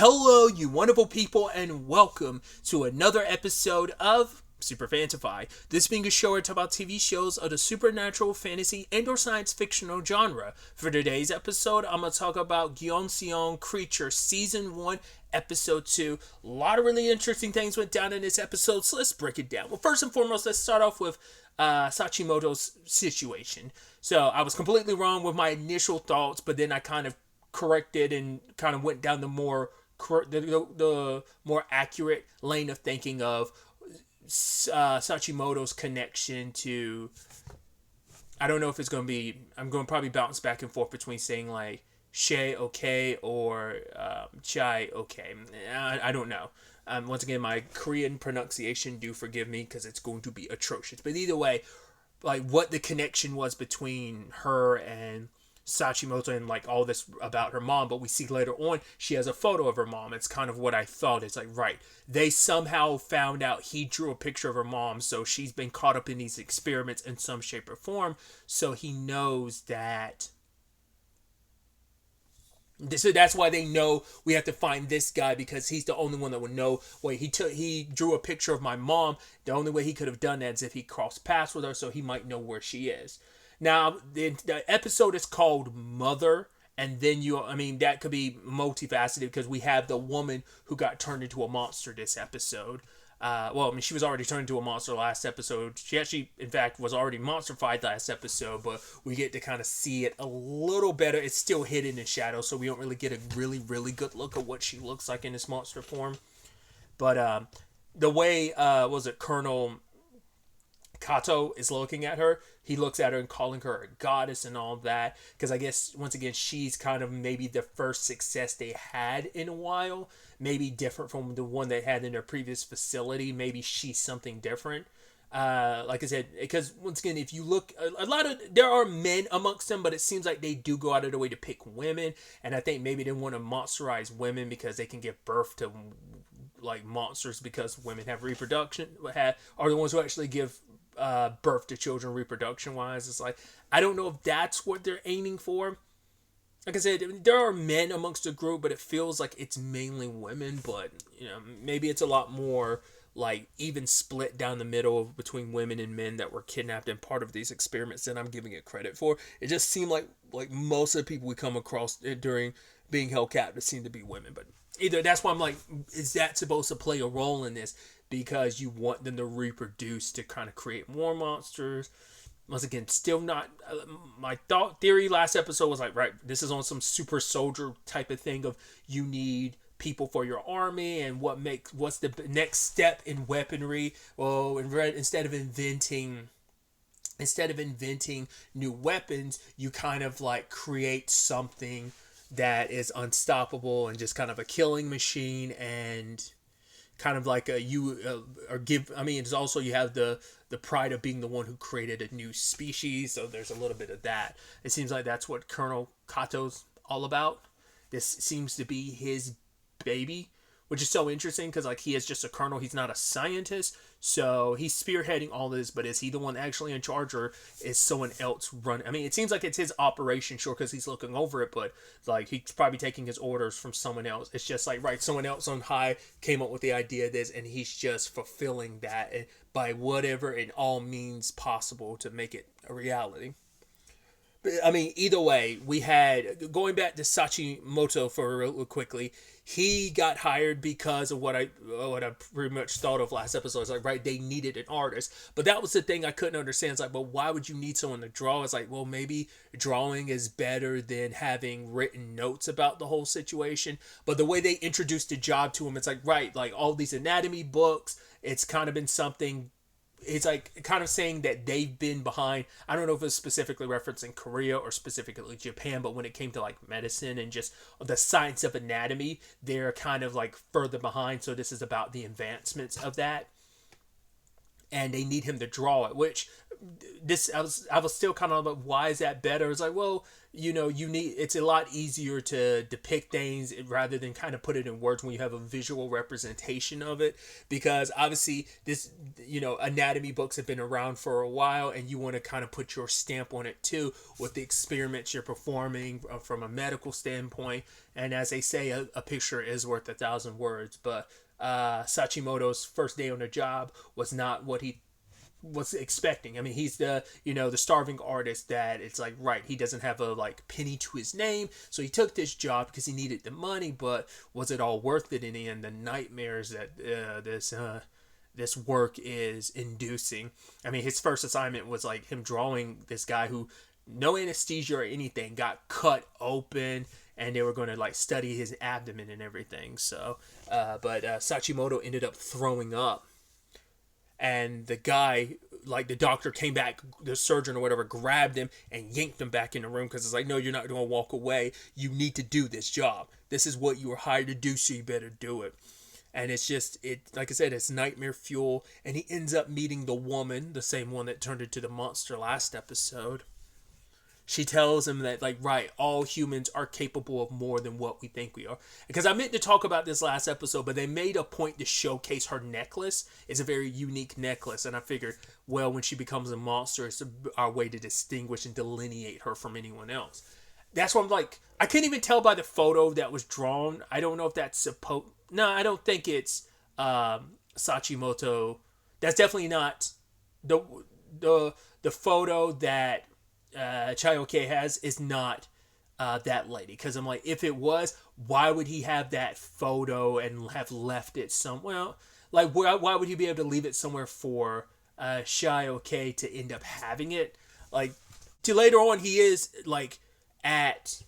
Hello, you wonderful people, and welcome to another episode of SuperFantaFi. This being a show where I talk about TV shows of the supernatural, fantasy, and/or science fictional genre. For today's episode, I'm going to talk about Gyeongseong Creature Season 1, Episode 2. A lot of really interesting things went down in this episode, so let's break it down. Well, first and foremost, let's start off with Sachimoto's situation. So, I was completely wrong with my initial thoughts, but then I kind of corrected and kind of went down the more accurate lane of thinking of Sachimoto's connection to. I don't know if it's going to be. I'm going to probably bounce back and forth between saying like Shay okay or Chai okay. I don't know. Once again, my Korean pronunciation, do forgive me because it's going to be atrocious. But either way, like what the connection was between her and Sachimoto and like all this about her mom, but we see later on she has a photo of her mom. It's kind of what I thought. It's like, right, they somehow found out he drew a picture of her mom, so she's been caught up in these experiments in some shape or form, so he knows that. So that's why they know we have to find this guy, because he's the only one that would know. Wait, he drew a picture of my mom. The only way he could have done that is if he crossed paths with her, so he might know where she is. Now, the episode is called Mother, and then that could be multifaceted because we have the woman who got turned into a monster this episode. She was already turned into a monster last episode. She actually, in fact, was already monsterfied last episode, but we get to kind of see it a little better. It's still hidden in shadow, so we don't really get a really, really good look at what she looks like in this monster form. But the way, Colonel Kato is looking at her, he looks at her and calling her a goddess and all that, because I guess once again she's kind of maybe the first success they had in a while, maybe different from the one they had in their previous facility. Maybe she's something different, like I said, because once again, if you look, there are men amongst them, but it seems like they do go out of their way to pick women, and I think maybe they want to monsterize women because they can give birth to like monsters, because women have reproduction, are the ones who actually give birth to children reproduction wise. It's like, I don't know if that's what they're aiming for. Like I said, there are men amongst the group, but it feels like it's mainly women. But maybe it's a lot more like even split down the middle between women and men that were kidnapped and part of these experiments than I'm giving it credit for. It just seemed like most of the people we come across during being held captive seem to be women. But either that's why I'm like, is that supposed to play a role in this? Because you want them to reproduce to kind of create more monsters. Once again, still not. My thought theory last episode was like, right, this is on some super soldier type of thing of you need people for your army, and what's the next step in weaponry? Well, instead of inventing new weapons, you kind of like create something that is unstoppable and just kind of a killing machine, and kind of like it's also, you have the pride of being the one who created a new species, so there's a little bit of that. It seems like that's what Colonel Kato's all about. This seems to be his baby, which is so interesting because like he is just a colonel, he's not a scientist, so he's spearheading all this, but is he the one actually in charge, or is someone else running? I mean, it seems like it's his operation, sure, because he's looking over it, but like he's probably taking his orders from someone else. It's just like, right, someone else on high came up with the idea of this, and he's just fulfilling that by whatever and all means possible to make it a reality. I mean, either way, we had, going back to Sachimoto for real quickly, he got hired because of what I pretty much thought of last episode. It's like, right, they needed an artist. But that was the thing I couldn't understand. It's like, but why would you need someone to draw? It's like, well, maybe drawing is better than having written notes about the whole situation. But the way they introduced the job to him, it's like, right, like all these anatomy books, it's kind of been something. It's like kind of saying that they've been behind. I don't know if it's specifically referencing Korea or specifically Japan, but when it came to like medicine and just the science of anatomy, they're kind of like further behind. So this is about the advancements of that. And they need him to draw it, which this I was still kind of like, why is that better? It's like, well, it's a lot easier to depict things rather than kind of put it in words when you have a visual representation of it, because obviously this, anatomy books have been around for a while, and you want to kind of put your stamp on it too with the experiments you're performing from a medical standpoint. And as they say, a picture is worth 1,000 words. But Sachimoto's first day on the job was not what he was expecting. I mean, he's the starving artist that it's like, right, he doesn't have a penny to his name, so he took this job because he needed the money. But was it all worth it in the end? The nightmares that this work is inducing. I mean, his first assignment was like him drawing this guy who, no anesthesia or anything, got cut open, and they were going to study his abdomen and everything. So but Sachimoto ended up throwing up. And the guy, the doctor came back, the surgeon or whatever, grabbed him and yanked him back in the room, because it's like, no, you're not going to walk away. You need to do this job. This is what you were hired to do, so you better do it. And it's just, like I said, it's nightmare fuel. And he ends up meeting the woman, the same one that turned into the monster last episode. She tells him that, right, all humans are capable of more than what we think we are. Because I meant to talk about this last episode, but they made a point to showcase her necklace. It's a very unique necklace. And I figured, well, when she becomes a monster, it's our way to distinguish and delineate her from anyone else. That's what I'm like, I couldn't even tell by the photo that was drawn. I don't know if that's no, I don't think it's Sachimoto. That's definitely not the photo that Chayoke has is not that lady. Because I'm like, if it was, why would he have that photo and have left it somewhere? Why would he be able to leave it somewhere for Chayoke to end up having it? To later on, he is at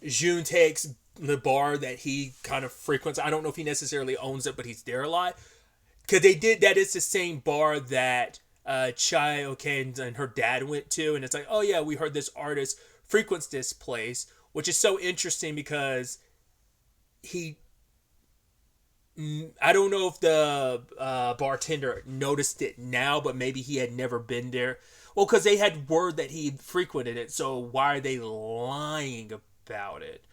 Juntae's, the bar that he kind of frequents. I don't know if he necessarily owns it, but he's there a lot. Because that is the same bar that Chayoke and her dad went to, and it's like, oh yeah, we heard this artist frequents this place, which is so interesting because I don't know if the bartender noticed it now, but maybe he had never been there. Well, because they had word that he frequented it, so why are they lying about it?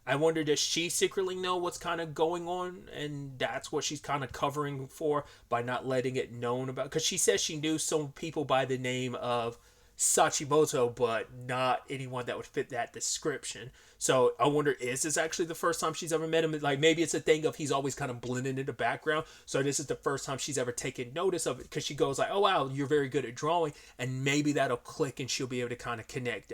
I wonder, does she secretly know what's kind of going on, and that's what she's kind of covering for by not letting it known about? Because she says she knew some people by the name of Sachimoto, but not anyone that would fit that description. So I wonder, is this actually the first time she's ever met him? Maybe it's a thing of he's always kind of blending in the background, so this is the first time she's ever taken notice of it, because she goes like, oh wow, you're very good at drawing, and maybe that'll click and she'll be able to kind of connect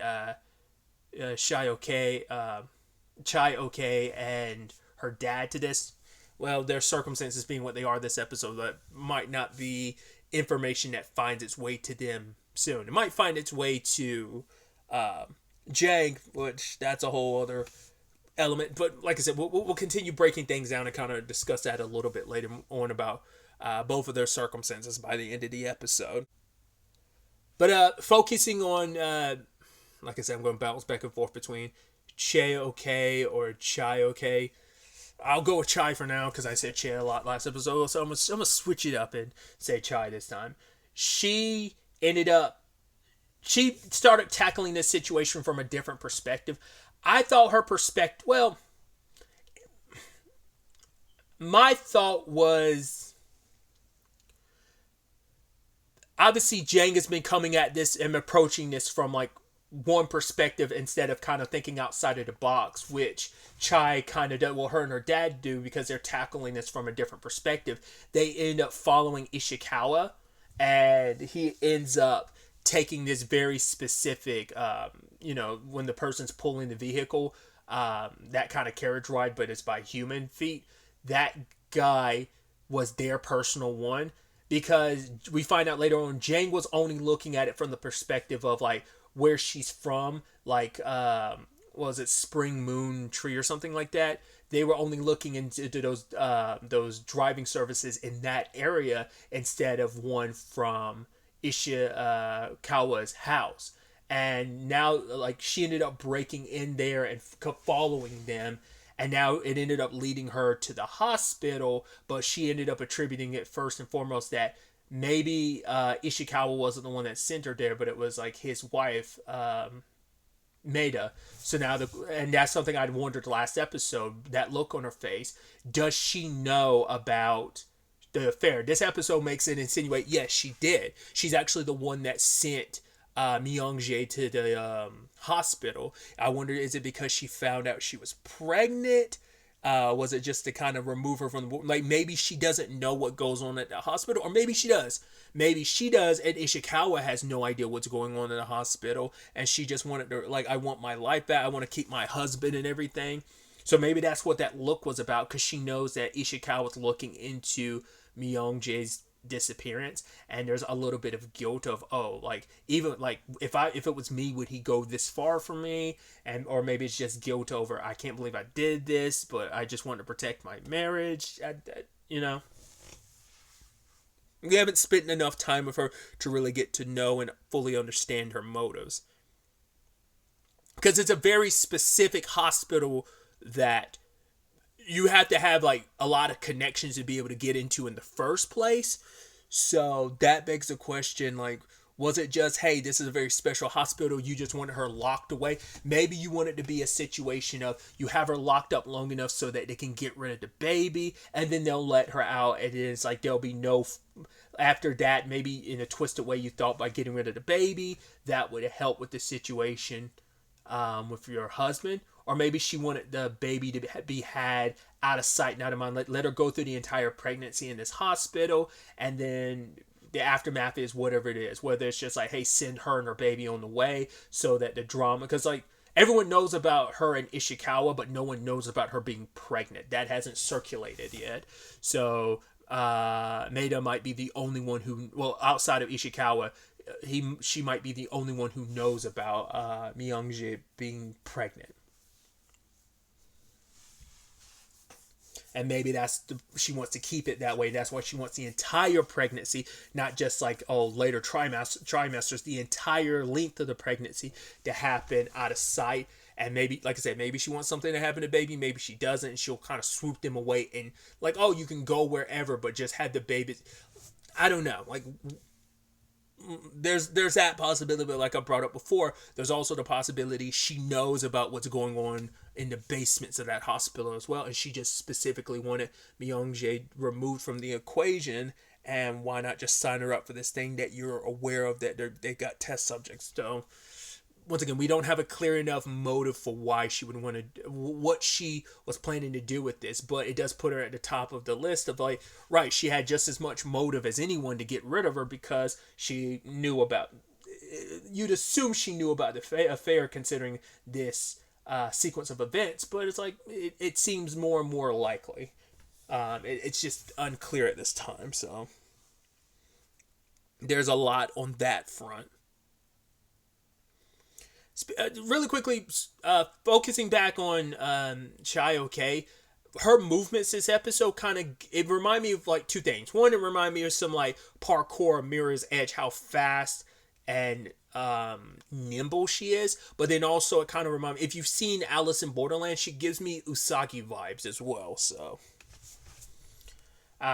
Chayoke and her dad to this. Well, their circumstances being what they are this episode, that might not be information that finds its way to them soon. It might find its way to Jang, which that's a whole other element. But like I said, we'll continue breaking things down and kind of discuss that a little bit later on about both of their circumstances by the end of the episode. But focusing on, like I said, I'm going to bounce back and forth between Chayoke or Chayoke. I'll go with Chai for now because I said Chai a lot last episode, so I'm gonna switch it up and say Chai this time. She started tackling this situation from a different perspective. I thought her perspective, well, my thought was, obviously Jang has been coming at this and approaching this from one perspective instead of kind of thinking outside of the box, which Chai kind of does, well, her and her dad do, because they're tackling this from a different perspective. They end up following Ishikawa, and he ends up taking this very specific, when the person's pulling the vehicle, that kind of carriage ride, but it's by human feet. That guy was their personal one, because we find out later on Jang was only looking at it from the perspective of where she's from, was it Spring Moon Tree or something like that? They were only looking into those driving services in that area instead of one from Ishikawa's house. And now, she ended up breaking in there and following them, and now it ended up leading her to the hospital, but she ended up attributing it first and foremost that maybe Ishikawa wasn't the one that sent her there, but it was like his wife, Maida. So now and that's something I'd wondered last episode. That look on her face. Does she know about the affair? This episode makes it insinuate yes, she did. She's actually the one that sent Myung-jae to the hospital. I wonder, is it because she found out she was pregnant? Was it just to kind of remove her from the, like, maybe she doesn't know what goes on at the hospital, or maybe she does. Maybe she does, and Ishikawa has no idea what's going on in the hospital, and she just wanted to, like, I want my life back, I want to keep my husband and everything. So maybe that's what that look was about, because she knows that Ishikawa's looking into Myung-jae's disappearance, and there's a little bit of guilt of, oh, like, even like if it was me, would he go this far for me? And or maybe it's just guilt over, I can't believe I did this, but I just want to protect my marriage. You know, we haven't spent enough time with her to really get to know and fully understand her motives, because it's a very specific hospital that you have to have like a lot of connections to be able to get into in the first place. So that begs the question, like, was it just, hey, this is a very special hospital, you just wanted her locked away? Maybe you want it to be a situation of you have her locked up long enough so that they can get rid of the baby, and then they'll let her out, and it's like there'll be no, after that, maybe in a twisted way you thought by getting rid of the baby, that would help with the situation with your husband. Or maybe she wanted the baby to be had out of sight, not of mind. Let her go through the entire pregnancy in this hospital, and then the aftermath is whatever it is. Whether it's just like, hey, send her and her baby on the way, so that the drama, because like everyone knows about her and Ishikawa, but no one knows about her being pregnant. That hasn't circulated yet. So Maida might be the only one who, well, outside of Ishikawa, she might be the only one who knows about Myung-jae being pregnant. And maybe she wants to keep it that way. That's why she wants the entire pregnancy, not just like, oh, later trimesters, the entire length of the pregnancy to happen out of sight. And maybe, like I said, maybe she wants something to happen to baby. Maybe she doesn't. And she'll kind of swoop them away and like, oh, you can go wherever, but just have the baby. I don't know. Like, there's that possibility, but like I brought up before, there's also the possibility she knows about what's going on in the basements of that hospital as well, and she just specifically wanted Myung-jae removed from the equation, and why not just sign her up for this thing that you're aware of, that they got test subjects. So once again, we don't have a clear enough motive for why she would want to, what she was planning to do with this, but it does put her at the top of the list of like, right, she had just as much motive as anyone to get rid of her, because she knew about, you'd assume she knew about the affair considering this sequence of events, but it's like, it seems more and more likely. It's just unclear at this time, so there's a lot on that front. Really quickly, focusing back on Chae-ok, her movements this episode it reminded me of like two things. One, it reminded me of some like parkour Mirror's Edge, how fast and nimble she is. But then also it kind of reminded me, if you've seen Alice in Borderland, she gives me Usagi vibes as well. So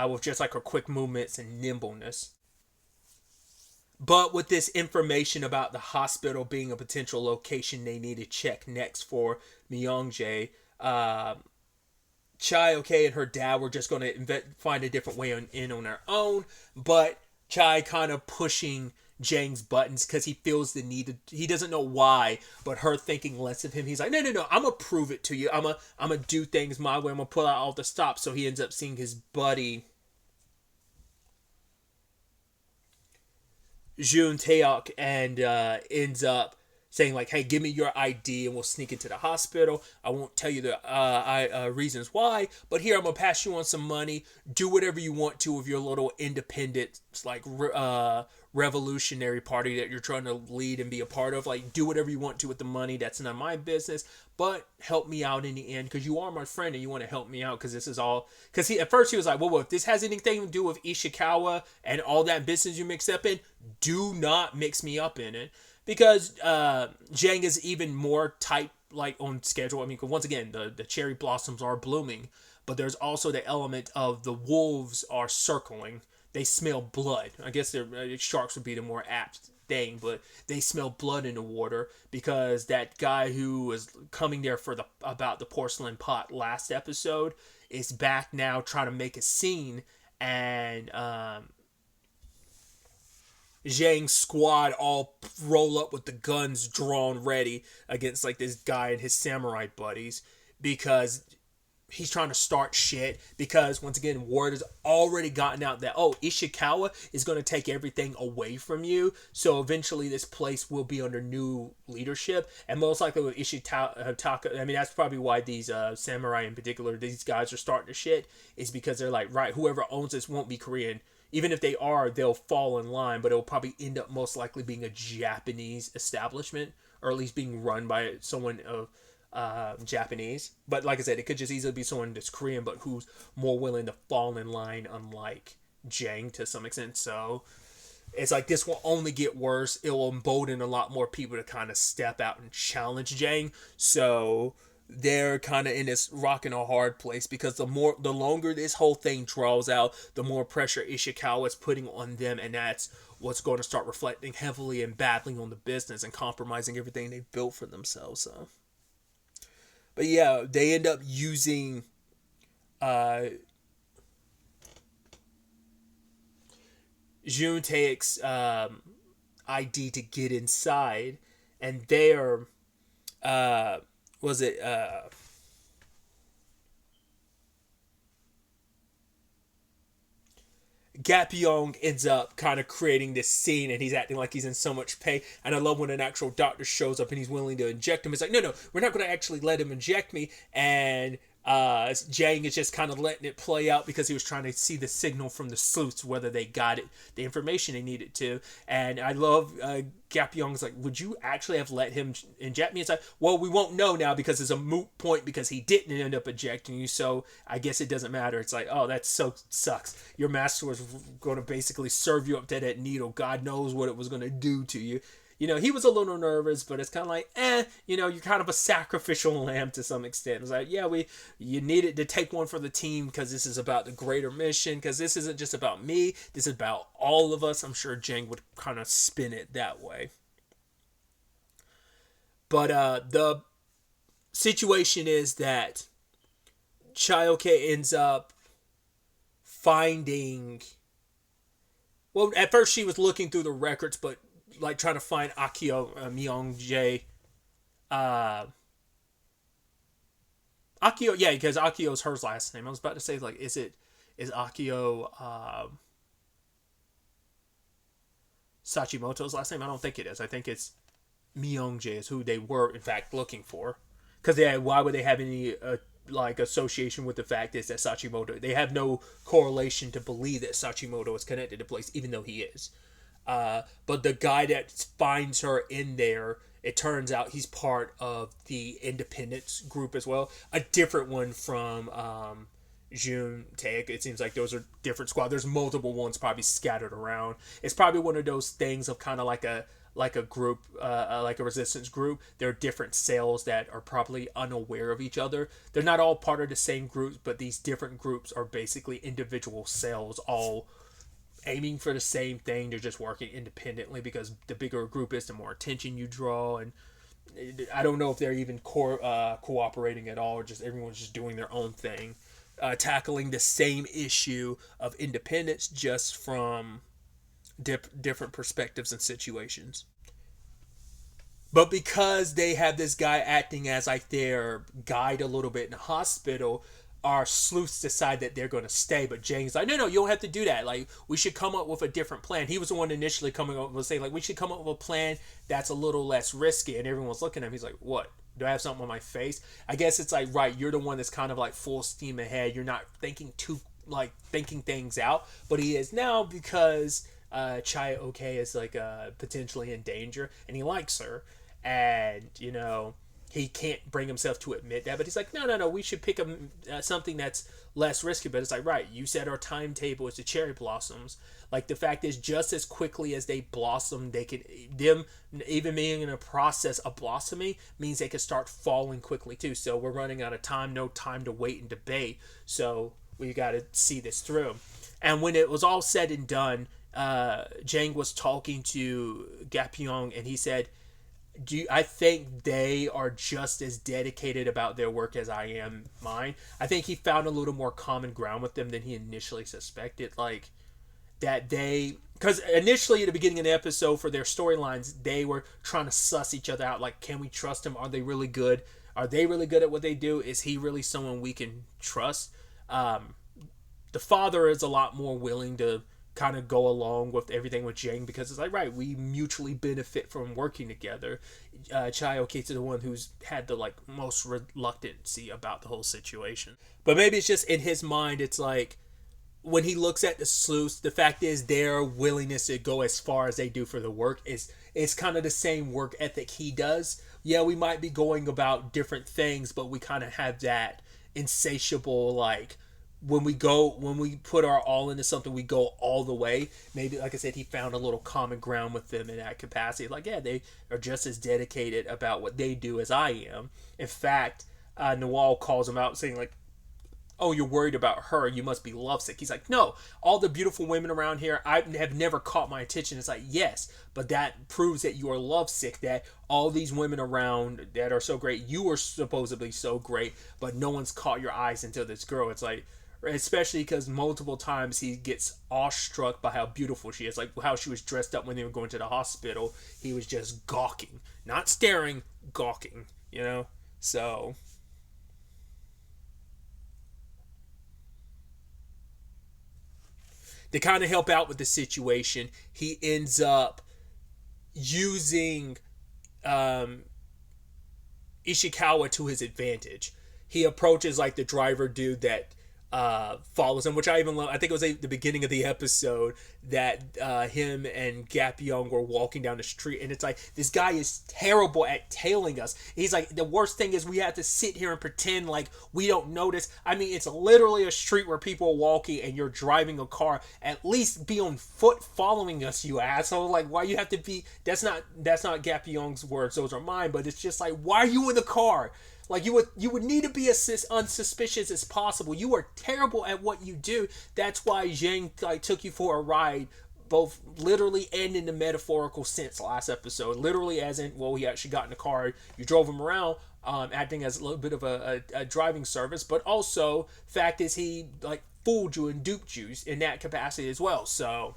with just like her quick movements and nimbleness. But with this information about the hospital being a potential location they need to check next for Myung-jae, Chae-ok and her dad were just going to find a different way in on their own. But Chae kind of pushing Jang's buttons because he feels the need to, he doesn't know why, but her thinking less of him. He's like, no, I'm going to prove it to you. I'm going to do things my way. I'm going to pull out all the stops. So he ends up seeing his buddy Jun Taeok and ends up saying like, hey, give me your ID and we'll sneak into the hospital. I won't tell you the reasons why, but here I'm going to pass you on some money. Do whatever you want to with your little independent like revolutionary party that you're trying to lead and be a part of. Like, do whatever you want to with the money. That's none of my business, but help me out in the end because you are my friend and you want to help me out because this is all, because at first he was like, well, if this has anything to do with Ishikawa and all that business you mix up in, do not mix me up in it, because Jang is even more tight like on schedule. I mean, once again, the cherry blossoms are blooming, but there's also the element of the wolves are circling. they smell blood. I guess sharks would be the more apt thing, but they smell blood in the water because that guy who was coming there for the porcelain pot last episode is back now trying to make a scene, and Zhang's squad all roll up with the guns drawn ready against like this guy and his samurai buddies because he's trying to start shit, because once again word has already gotten out that Ishikawa is going to take everything away from you, so eventually this place will be under new leadership, and most likely with Ishitaka, I mean that's probably why these samurai in particular, these guys are starting to shit, is because they're like, right, whoever owns this won't be Korean. Even if they are, they'll fall in line, but it'll probably end up most likely being a Japanese establishment, or at least being run by someone of Japanese. But like I said, it could just easily be someone that's Korean, but who's more willing to fall in line, unlike Jang to some extent. So it's like this will only get worse. It will embolden a lot more people to kind of step out and challenge Jang. So they're kind of in this rock and a hard place, because the longer this whole thing draws out, the more pressure Ishikawa is putting on them, and that's what's going to start reflecting heavily and badly on the business and compromising everything they've built for themselves. So, but yeah, they end up using Jun Taek's ID to get inside, and they're Gapyeong ends up kind of creating this scene, and he's acting like he's in so much pain. And I love when an actual doctor shows up and he's willing to inject him. It's like, no, we're not going to actually let him inject me. And Jang is just kind of letting it play out because he was trying to see the signal from the sleuths, whether they got it, the information they needed to. And I love Gapyeong's like, would you actually have let him inject me? It's like, well, we won't know now because it's a moot point because he didn't end up injecting you, so I guess it doesn't matter. It's like, oh, that so sucks. Your master was going to basically serve you up to that needle. God knows what it was going to do to you. You know, he was a little nervous, but it's kind of like, you're kind of a sacrificial lamb to some extent. It's like, yeah, you needed to take one for the team because this is about the greater mission, because this isn't just about me, this is about all of us. I'm sure Jang would kind of spin it that way. But the situation is that Chayoke ends up finding, well, at first she was looking through the records, but like trying to find Akio Myongjae. Akio, yeah, because Akio's her last name. I was about to say, like, is Akio Sachimoto's last name? I don't think it is. I think it's Myongjae is who they were in fact looking for. Because why would they have any association with the fact is that Sachimoto? They have no correlation to believe that Sachimoto is connected to the place, even though he is. But the guy that finds her in there, it turns out he's part of the independence group as well. A different one from Jun Taek. It seems like those are different squad. There's multiple ones probably scattered around. It's probably one of those things of kind of like a group, like a resistance group. There are different cells that are probably unaware of each other. They're not all part of the same groups, but these different groups are basically individual cells, all aiming for the same thing. They're just working independently because the bigger a group is, the more attention you draw. And I don't know if they're even cooperating at all, or just everyone's just doing their own thing, tackling the same issue of independence, just from different perspectives and situations. But because they have this guy acting as like their guide a little bit in the hospital, our sleuths decide that they're going to stay. But Jang's like, no, you don't have to do that. Like, we should come up with a different plan. He was the one initially coming up with saying, like, we should come up with a plan that's a little less risky. And everyone's looking at him. He's like, what? Do I have something on my face? I guess it's like, right, you're the one that's kind of like full steam ahead. You're not thinking things out. But he is now, because Chayoke is like potentially in danger, and he likes her. And, he can't bring himself to admit that, but he's like, no, we should pick something that's less risky. But it's like, right, you said our timetable is the cherry blossoms. Like, the fact is, just as quickly as they blossom, them even being in a process of blossoming means they can start falling quickly too. So we're running out of time, no time to wait and debate. So we got to see this through. And when it was all said and done, Jang was talking to Gapyeong, and he said, I think they are just as dedicated about their work as I am mine. I think he found a little more common ground with them than he initially suspected. Like, that they, because initially at the beginning of the episode for their storylines, they were trying to suss each other out. Like, can we trust him? Are they really good? Are they really good at what they do? Is he really someone we can trust? The father is a lot more willing to kind of go along with everything with Jang, because it's like, right, we mutually benefit from working together. Chayo is the one who's had the like most reluctancy about the whole situation. But maybe it's just in his mind, it's like, when he looks at the sleuths, the fact is their willingness to go as far as they do for the work is kind of the same work ethic he does. Yeah, we might be going about different things, but we kind of have that insatiable, like, when we put our all into something, we go all the way. Maybe, like I said, he found a little common ground with them in that capacity. Like, yeah, they are just as dedicated about what they do as I am. In fact, Nawal calls him out saying, like, oh, you're worried about her, you must be lovesick. He's like, no, all the beautiful women around here, I have never caught my attention. It's like, yes, but that proves that you are lovesick, that all these women around that are so great, you are supposedly so great, but no one's caught your eyes until this girl. It's like, especially because multiple times he gets awestruck by how beautiful she is, like how she was dressed up when they were going to the hospital. He was just gawking, not staring, gawking, you know? So to kind of help out with the situation, he ends up using Ishikawa to his advantage. He approaches like the driver dude that follows him, which I even love. I think it was the beginning of the episode that him and Gapyeong were walking down the street, and it's like, this guy is terrible at tailing us. He's like, the worst thing is we have to sit here and pretend like we don't notice. I mean, it's literally a street where people are walking and you're driving a car. At least be on foot following us, you asshole. Like, why you have to be, that's not Gapyeong's words, those are mine, but it's just like, why are you in the car? Like, you would need to be as unsuspicious as possible. You are terrible at what you do. That's why Zhang like took you for a ride, both literally and in the metaphorical sense last episode. Literally as in, well, he actually got in the car, you drove him around, acting as a little bit of a driving service. But also, fact is, he like fooled you and duped you in that capacity as well. So,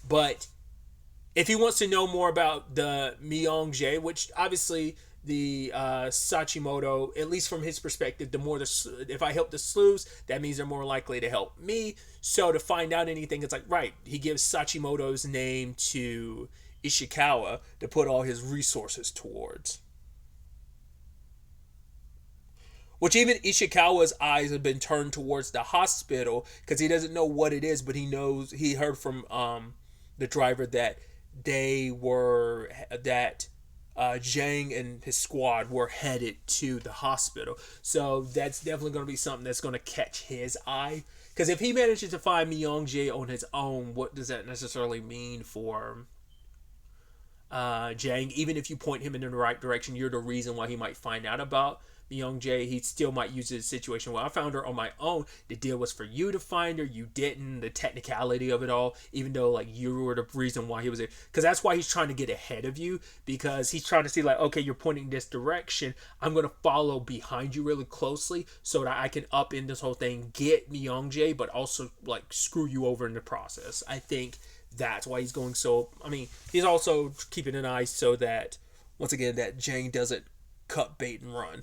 but if he wants to know more about the Myongjae, which obviously the Sachimoto, at least from his perspective, the more if I help the sleuths, that means they're more likely to help me. So to find out anything, it's like, right, he gives Sachimoto's name to Ishikawa to put all his resources towards. Which even Ishikawa's eyes have been turned towards the hospital because he doesn't know what it is, but he knows, he heard from the driver that Zhang and his squad were headed to the hospital. So that's definitely going to be something that's going to catch his eye. Because if he manages to find Myongjae on his own, what does that necessarily mean for Zhang? Even if you point him in the right direction, you're the reason why he might find out about Myongjae. He still might use it as a situation where I found her on my own. The deal was for you to find her. You didn't. The technicality of it all, even though like you were the reason why he was there. Because that's why he's trying to get ahead of you. Because he's trying to see like, okay, you're pointing this direction. I'm going to follow behind you really closely so that I can up in this whole thing, get Myongjae, but also like screw you over in the process. I think that's why he's going so. I mean, he's also keeping an eye so that, once again, that Jang doesn't cut bait and run.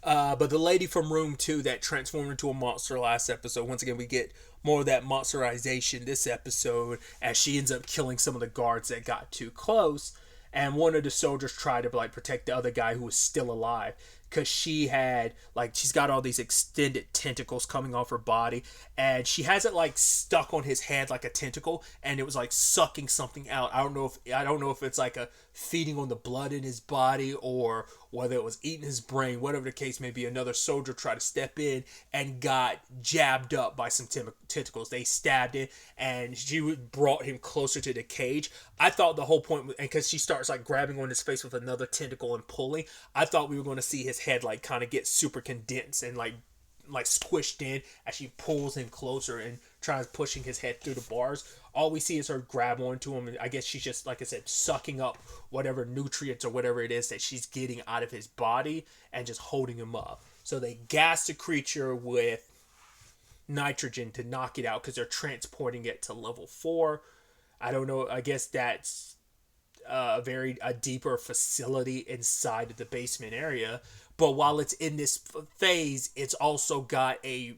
But the lady from room 2 that transformed into a monster last episode, once again, we get more of that monsterization this episode as she ends up killing some of the guards that got too close. And one of the soldiers tried to like protect the other guy who was still alive. Because she's got all these extended tentacles coming off her body. And she has it like stuck on his head like a tentacle. And it was like sucking something out. I don't know if it's like a feeding on the blood in his body or whether it was eating his brain. Whatever the case may be, another soldier tried to step in and got jabbed up by some tentacles. They stabbed him and she brought him closer to the cage. I thought the whole point was, and because she starts like grabbing on his face with another tentacle and pulling, I thought we were going to see his head like kind of get super condensed and like like squished in as she pulls him closer and tries pushing his head through the bars. All we see is her grab onto him, and I guess she's just, like I said, sucking up whatever nutrients or whatever it is that she's getting out of his body and just holding him up. So they gas the creature with nitrogen to knock it out because they're transporting it to level 4. I don't know. I guess that's a deeper facility inside of the basement area. But while it's in this phase, it's also got a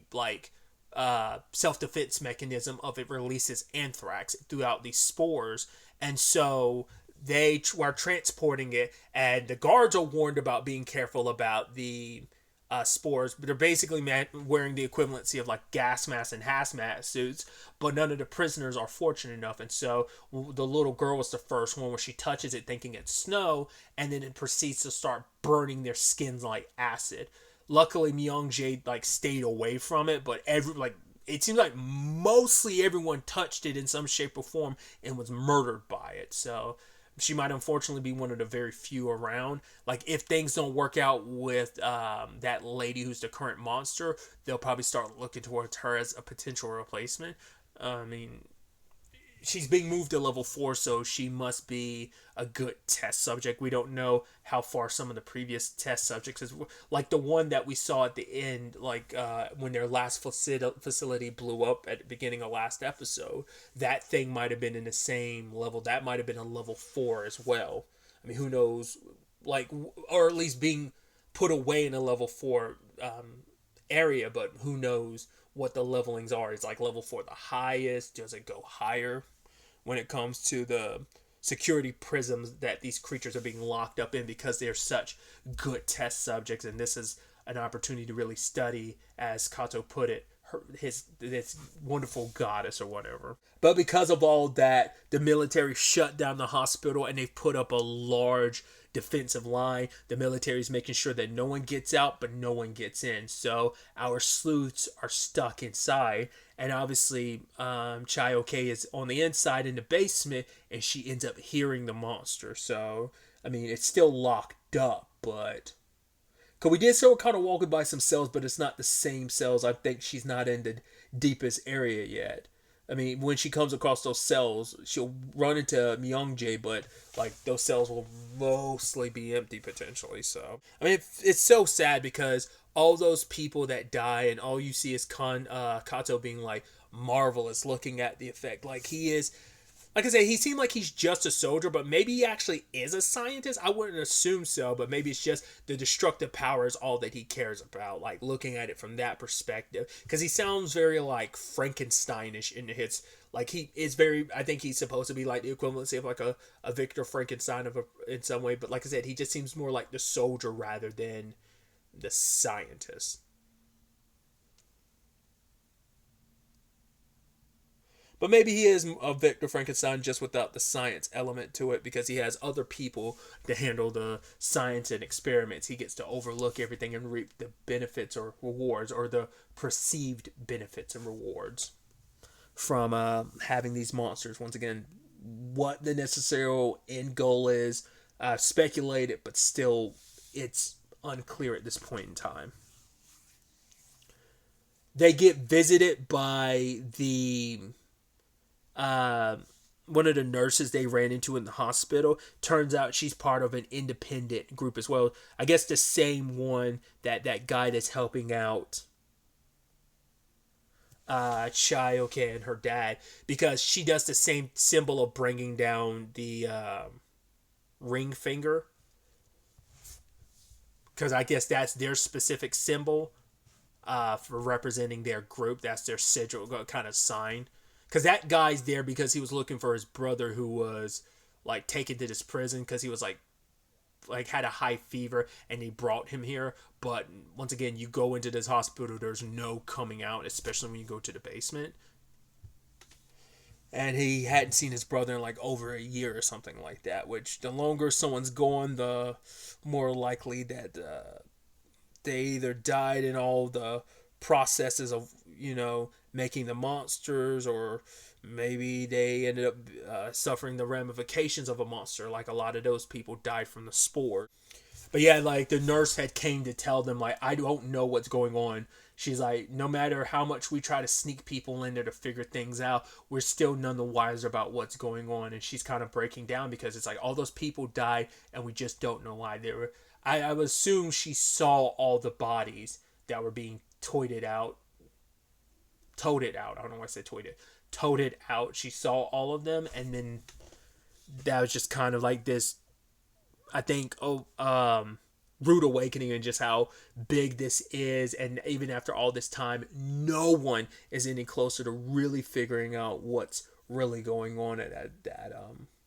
self-defense mechanism of it releases anthrax throughout these spores, and so they are transporting it. And the guards are warned about being careful about the spores, but they're basically wearing the equivalency of like gas masks and hazmat suits, but none of the prisoners are fortunate enough. And so the little girl was the first one where she touches it thinking it's snow, and then it proceeds to start burning their skins like acid. Luckily Myung-jae like stayed away from it, but it seems like mostly everyone touched it in some shape or form and was murdered by it. So she might unfortunately be one of the very few around. Like, if things don't work out with that lady who's the current monster, they'll probably start looking towards her as a potential replacement. I mean, she's being moved to level 4, so she must be a good test subject. We don't know how far some of the previous test subjects is. Like the one that we saw at the end, when their last facility blew up at the beginning of last episode, that thing might have been in the same level. That might have been a level 4 as well. I mean, who knows? Or at least being put away in a level 4 area, but who knows what the levelings are. Is like level 4 the highest? Does it go higher when it comes to the security prisms that these creatures are being locked up in because they're such good test subjects? And this is an opportunity to really study, as Kato put it, this wonderful goddess or whatever. But because of all that, the military shut down the hospital and they've put up a large defensive line. The military is making sure that no one gets out, but no one gets in. So our sleuths are stuck inside, and obviously Chae-ok is on the inside in the basement, and she ends up hearing the monster. So I mean, it's still locked up, but because we did so kind of walking by some cells, but it's not the same cells. I think she's not in the deepest area yet. I mean, when she comes across those cells, she'll run into Myung-jae, but like those cells will mostly be empty potentially. So I mean, it's so sad because all those people that die, and all you see is Kato being like marvelous, looking at the effect. Like, he is, like I said, he seemed like he's just a soldier, but maybe he actually is a scientist. I wouldn't assume so, but maybe it's just the destructive power is all that he cares about, like looking at it from that perspective. Because he sounds very like Frankensteinish in his, like he is very, I think he's supposed to be like the equivalency of like a Victor Frankenstein in some way. But like I said, he just seems more like the soldier rather than the scientist. But maybe he is a Victor Frankenstein just without the science element to it, because he has other people to handle the science and experiments. He gets to overlook everything and reap the benefits or rewards, or the perceived benefits and rewards from having these monsters. Once again, what the necessary end goal is, speculated, but still it's unclear at this point in time. They get visited by the one of the nurses they ran into in the hospital. Turns out she's part of an independent group as well. I guess the same one that guy that's helping out Chae-ok and her dad, because she does the same symbol of bringing down the ring finger, because I guess that's their specific symbol for representing their group. That's their sigil kind of sign. Because that guy's there because he was looking for his brother, who was like taken to this prison because he was like had a high fever, and he brought him here. But once again, you go into this hospital, there's no coming out, especially when you go to the basement. And he hadn't seen his brother in like over a year or something like that, which the longer someone's gone, the more likely that they either died in all the processes of, making the monsters, or maybe they ended up suffering the ramifications of a monster, like a lot of those people died from the spore. But yeah, like the nurse had came to tell them like I don't know what's going on. She's like, no matter how much we try to sneak people in there to figure things out, we're still none the wiser about what's going on. And she's kind of breaking down because it's like all those people died and we just don't know why they were. I would assume she saw all the bodies that were being toted out. Toted out. I don't know why I said toted. Toted out. She saw all of them, and then that was just kind of like this, I think, rude awakening and just how big this is. And even after all this time, no one is any closer to really figuring out what's really going on at that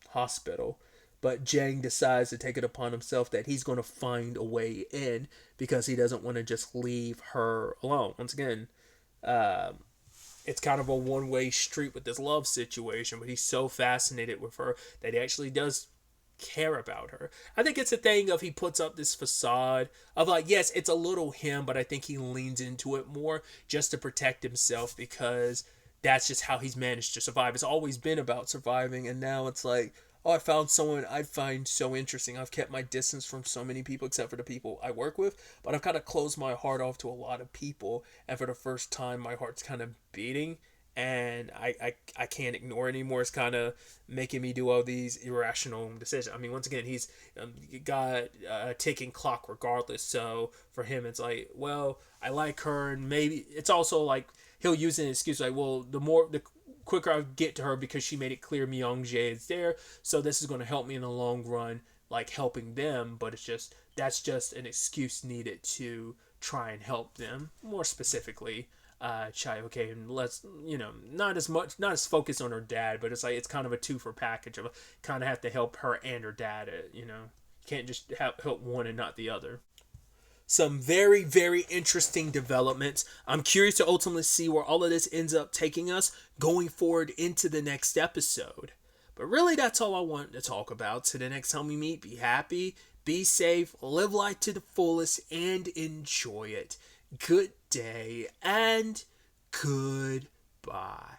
hospital. But Jang decides to take it upon himself that he's going to find a way in because he doesn't want to just leave her alone. Once again, it's kind of a one-way street with this love situation, but he's so fascinated with her that he actually does care about her. I think it's a thing of he puts up this facade of like, yes, it's a little him, but I think he leans into it more just to protect himself because that's just how he's managed to survive. It's always been about surviving, and now it's like, oh, I found someone I find so interesting. I've kept my distance from so many people except for the people I work with, but I've kind of closed my heart off to a lot of people, and for the first time my heart's kind of beating, and I can't ignore it anymore. It's kind of making me do all these irrational decisions. I mean, once again, he's got a ticking clock regardless, so for him it's like, well, I like her, and maybe it's also like he'll use an excuse like, well, the quicker I get to her because she made it clear Myung-jae is there, so this is going to help me in the long run, like helping them, but that's just an excuse needed to try and help them more specifically. Chai, okay, and let's, not as focused on her dad, but it's like it's kind of a two for package of kind of have to help her and her dad. You can't just help one and not the other. Some very, very interesting developments. I'm curious to ultimately see where all of this ends up taking us going forward into the next episode. But really, that's all I want to talk about. So the next time we meet, be happy, be safe, live life to the fullest, and enjoy it. Good day and goodbye.